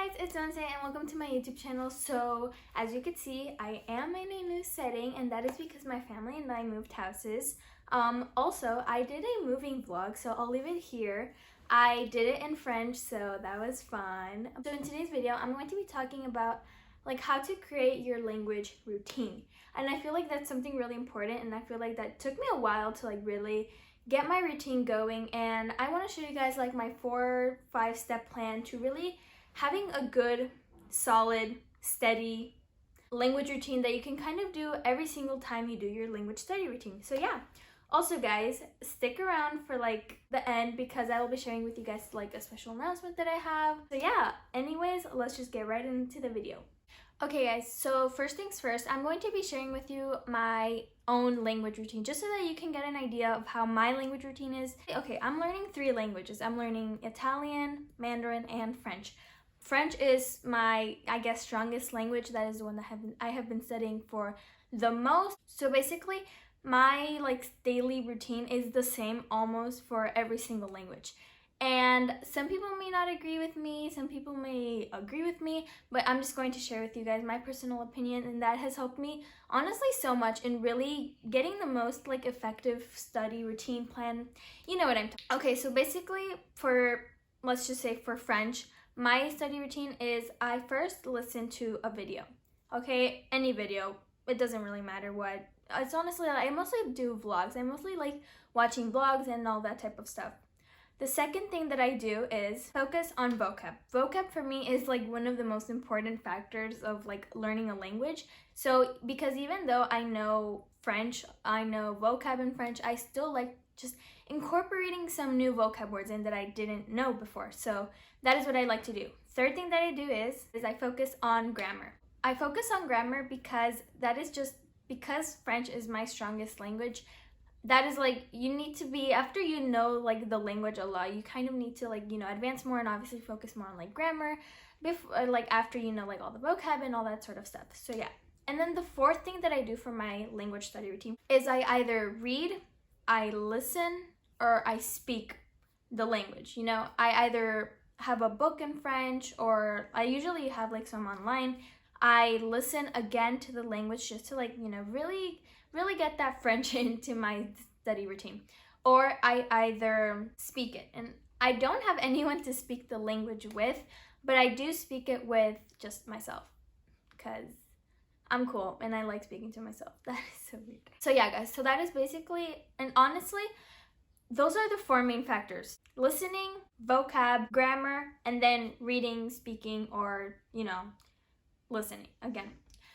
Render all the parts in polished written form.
guys, it's Wednesday and welcome to my YouTube channel. So as you can see, I am in a new setting and that is because my family and I moved houses. Also, I did a moving vlog, so I'll leave it here. I did it in French, so that was fun. So in today's video, I'm going to be talking about like how to create your language routine. And I feel like that's something really important, and I feel like that took me a while to like really get my routine going, and I want to show you guys like my 4-5 step plan to really having a good, solid, steady language routine that you can kind of do every single time you do your language study routine. So yeah. Also guys, stick around for like the end because I will be sharing with you guys like a special announcement that I have. So yeah, anyways, let's just get right into the video. Okay guys, so first things first, I'm going to be sharing with you my own language routine just so that you can get an idea of how my language routine is. Okay, I'm learning 3 languages. I'm learning Italian, Mandarin, and French. French is my, I guess, strongest language. That is the one that I have been studying for the most. So basically, my like daily routine is the same almost for every single language. And some people may not agree with me, some people may agree with me, but I'm just going to share with you guys my personal opinion, and that has helped me honestly so much in really getting the most like effective study routine plan. You know what I'm talking. Okay, so basically for, let's just say for French, my study routine is I first listen to a video. Okay, any video, it doesn't really matter what. It's honestly, I mostly do vlogs. I mostly like watching vlogs and all that type of stuff. The second thing that I do is focus on vocab. Vocab for me is like one of the most important factors of like learning a language. So because even though I know French, I know vocab in French, I still like just incorporating some new vocab words in that I didn't know before. So that is what I like to do. Third thing that I do is I focus on grammar. I focus on grammar because that is just because French is my strongest language. That is like, you need to be, after you know like the language a lot, you kind of need to like, you know, advance more and obviously focus more on like grammar before, like after you know like all the vocab and all that sort of stuff. So yeah. And then the fourth thing that I do for my language study routine is I either read, I listen, or I speak the language. You know, I either have a book in French or I usually have like some online. I listen again to the language just to like, you know, really get that French into my study routine. Or I either speak it, and I don't have anyone to speak the language with, but I do speak it with just myself because I'm cool and I like speaking to myself. That is so weird. So yeah guys, so that is basically, and honestly, those are the 4 main factors: listening, vocab, grammar, and then reading, speaking, or, you know, listening again.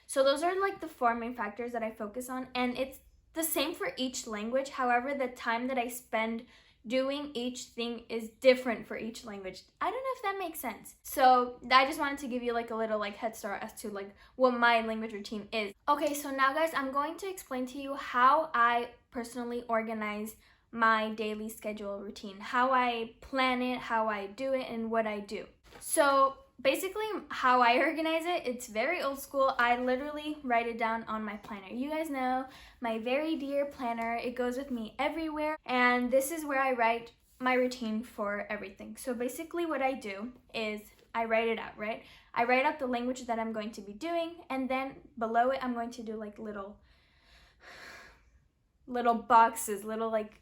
So those are like the 4 main factors that I focus on, and it's the same for each language. However, the time that I spend doing each thing is different for each language. I don't know if that makes sense. So I just wanted to give you like a little like head start as to like what my language routine is. Okay, so now guys, I'm going to explain to you how I personally organize my daily schedule routine, how I plan it, how I do it, and what I do. So basically how I organize it, it's very old school. I literally write it down on my planner. You guys know my very dear planner. It goes with me everywhere, and this is where I write my routine for everything. So basically what I do is I write it out, right? I write out the language that I'm going to be doing, and then below it I'm going to do like little boxes, little like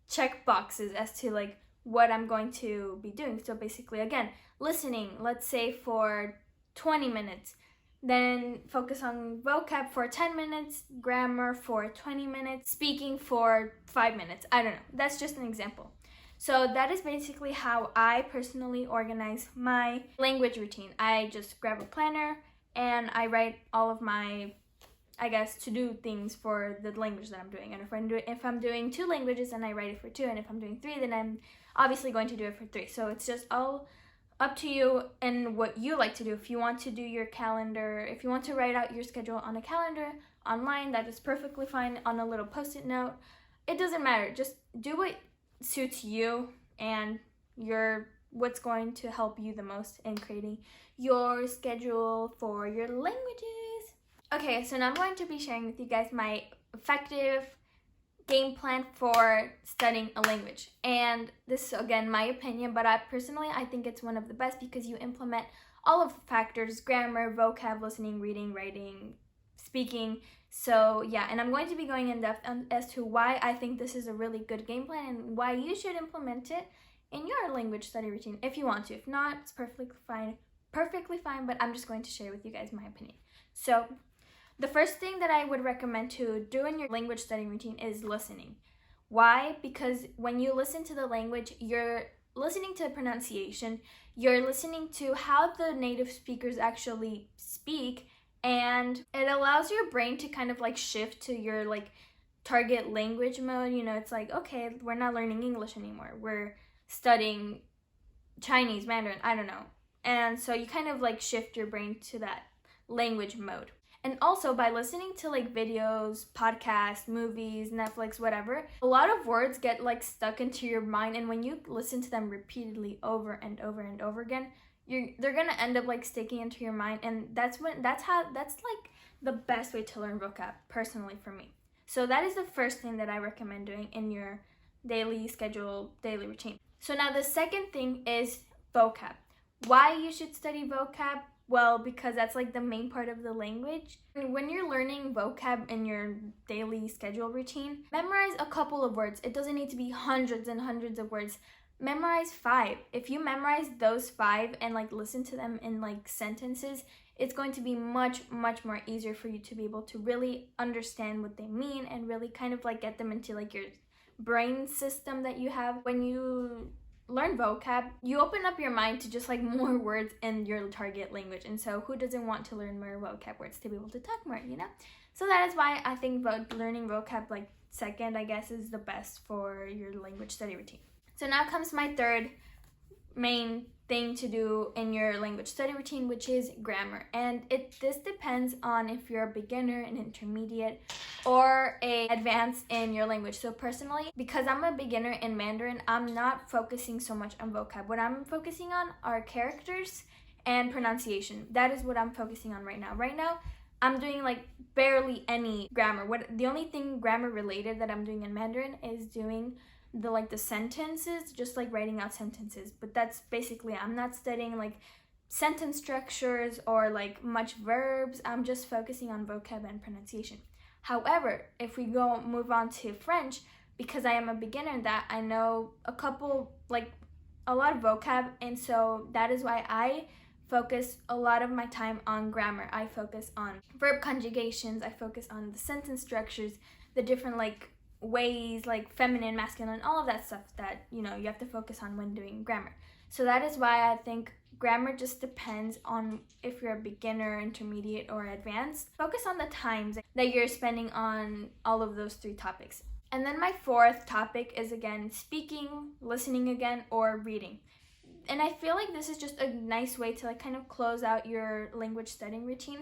check boxes as to like what I'm going to be doing. So basically, again, listening, let's say for 20 minutes, then focus on vocab for 10 minutes, grammar for 20 minutes, speaking for 5 minutes. I don't know, that's just an example. So that is basically how I personally organize my language routine. I just grab a planner and I write all of my, I guess, to do things for the language that I'm doing. And if I'm doing 2 languages, then I write it for 2, and if I'm doing 3, then I'm obviously going to do it for 3. So it's just all up to you and what you like to do. If you want to do your calendar, if you want to write out your schedule on a calendar online, that is perfectly fine, on a little post-it note. It doesn't matter. Just do what suits you and what's going to help you the most in creating your schedule for your languages. Okay, so now I'm going to be sharing with you guys my effective game plan for studying a language. And this is again my opinion, but I think it's one of the best because you implement all of the factors: grammar, vocab, listening, reading, writing, speaking. So yeah, and I'm going to be going in depth as to why I think this is a really good game plan and why you should implement it in your language study routine if you want to. If not, it's perfectly fine, but I'm just going to share with you guys my opinion. So the first thing that I would recommend to do in your language study routine is listening. Why? Because when you listen to the language, you're listening to pronunciation, you're listening to how the native speakers actually speak, and it allows your brain to kind of like shift to your like target language mode. You know, it's like, okay, we're not learning English anymore. We're studying Chinese, Mandarin, I don't know. And so you kind of like shift your brain to that language mode. And also by listening to like videos, podcasts, movies, Netflix, whatever, a lot of words get like stuck into your mind, and when you listen to them repeatedly over and over and over again, they're gonna end up like sticking into your mind, and that's like the best way to learn vocab, personally for me. So that is the first thing that I recommend doing in your daily routine. So now the second thing is vocab. Why you should study vocab? Well, because that's like the main part of the language. When you're learning vocab in your daily schedule routine, memorize a couple of words. It doesn't need to be hundreds and hundreds of words. Memorize 5. If you memorize those 5 and like listen to them in like sentences, it's going to be much more easier for you to be able to really understand what they mean and really kind of like get them into like your brain system that you have. When you learn vocab, you open up your mind to just like more words in your target language, and so who doesn't want to learn more vocab words to be able to talk more, you know? So that is why I think learning vocab like second, I guess, is the best for your language study routine. So now comes my third main thing to do in your language study routine, which is grammar. And this depends on if you're a beginner, an intermediate, or a advanced in your language. So personally, because I'm a beginner in Mandarin, I'm not focusing so much on vocab. What I'm focusing on are characters and pronunciation. That is what I'm focusing on right now. Right now, I'm doing like barely any grammar. The only thing grammar related that I'm doing in Mandarin is doing the sentences, just like writing out sentences. But that's basically, I'm not studying like sentence structures or like much verbs. I'm just focusing on vocab and pronunciation. However, if we move on to French, because I am a beginner in that, I know a lot of vocab, and so that is why I focus a lot of my time on grammar. I focus on verb conjugations, I focus on the sentence structures, the different like ways, like feminine, masculine, all of that stuff that, you know, you have to focus on when doing grammar. So that is why I think grammar just depends on if you're a beginner, intermediate, or advanced. Focus on the times that you're spending on all of those 3 topics. And then my 4th topic is again speaking, listening again, or reading. And I feel like this is just a nice way to like kind of close out your language studying routine,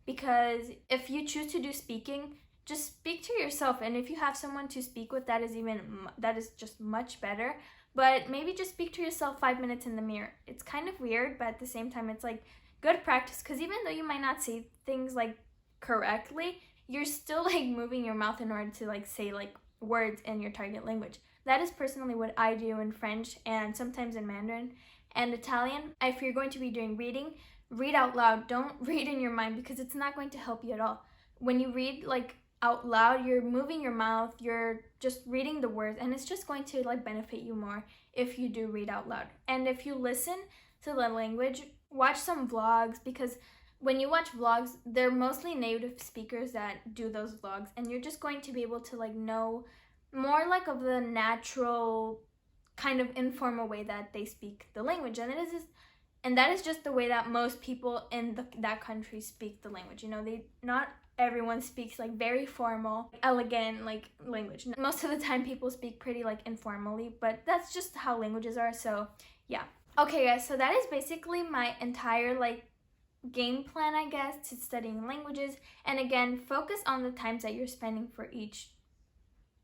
because if you choose to do speaking, just speak to yourself, and if you have someone to speak with, that is just much better. But maybe just speak to yourself 5 minutes in the mirror. It's kind of weird, but at the same time, it's like good practice, because even though you might not say things like correctly, you're still like moving your mouth in order to like say like words in your target language. That is personally what I do in French and sometimes in Mandarin and Italian. If you're going to be doing reading, read out loud. Don't read in your mind, because it's not going to help you at all. When you read like out loud, you're moving your mouth, you're just reading the words, and it's just going to like benefit you more if you do read out loud. And if you listen to the language, watch some vlogs, because when you watch vlogs, they're mostly native speakers that do those vlogs, and you're just going to be able to like know more like of the natural kind of informal way that they speak the language. And that is just the way that most people in that country speak the language. You know, not everyone speaks like very formal, elegant like language. Most of the time people speak pretty like informally, but that's just how languages are. So yeah. Okay guys, so that is basically my entire like game plan, I guess, to studying languages. And again, focus on the times that you're spending for each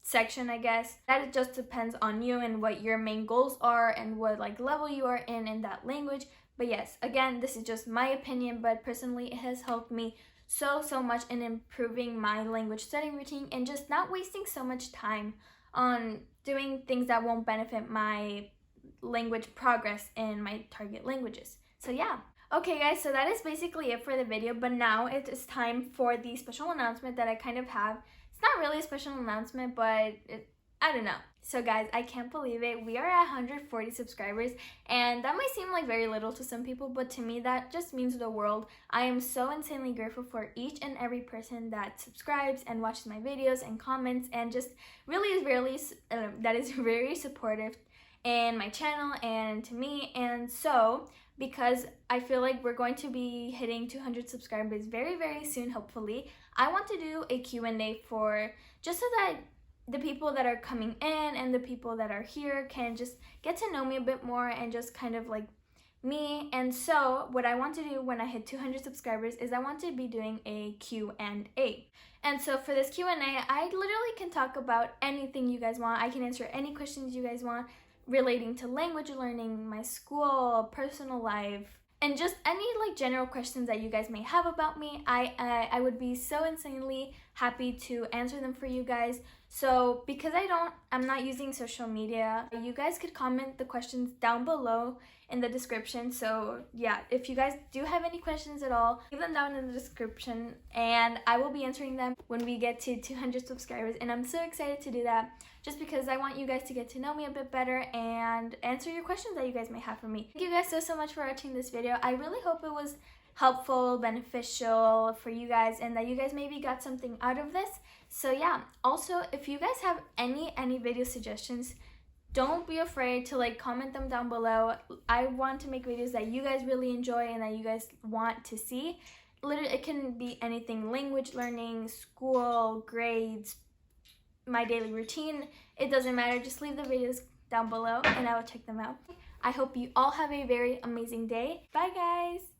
section, I guess. That just depends on you and what your main goals are and what like level you are in that language. But yes, again, this is just my opinion, but personally it has helped me so much in improving my language studying routine and just not wasting so much time on doing things that won't benefit my language progress in my target languages. So yeah. Okay guys, so that is basically it for the video, but now it is time for the special announcement that I kind of have. It's not really a special announcement, but I don't know. So guys, I can't believe it. We are at 140 subscribers, and that might seem like very little to some people, but to me that just means the world. I am so insanely grateful for each and every person that subscribes and watches my videos and comments and just really that is very supportive in my channel and to me. And so because I feel like we're going to be hitting 200 subscribers very soon, hopefully, I want to do a Q&A for just so that the people that are coming in and the people that are here can just get to know me a bit more and just kind of like me. And so what I want to do when I hit 200 subscribers is I want to be doing a Q&A. And so for this Q&A, I literally can talk about anything you guys want. I can answer any questions you guys want relating to language learning, my school, personal life, and just any like general questions that you guys may have about me. I would be so insanely happy to answer them for you guys. So because I'm not using social media, you guys could comment the questions down below in the description. So yeah, if you guys do have any questions at all, leave them down in the description and I will be answering them when we get to 200 subscribers. And I'm so excited to do that just because I want you guys to get to know me a bit better and answer your questions that you guys may have for me. Thank you guys so much for watching this video. I really hope it was helpful, beneficial for you guys, and that you guys maybe got something out of this. So yeah, also if you guys have any video suggestions, don't be afraid to like comment them down below. I want to make videos that you guys really enjoy and that you guys want to see. Literally, it can be anything: language learning, school, grades, my daily routine. It doesn't matter. Just leave the videos down below and I will check them out. I hope you all have a very amazing day. Bye guys!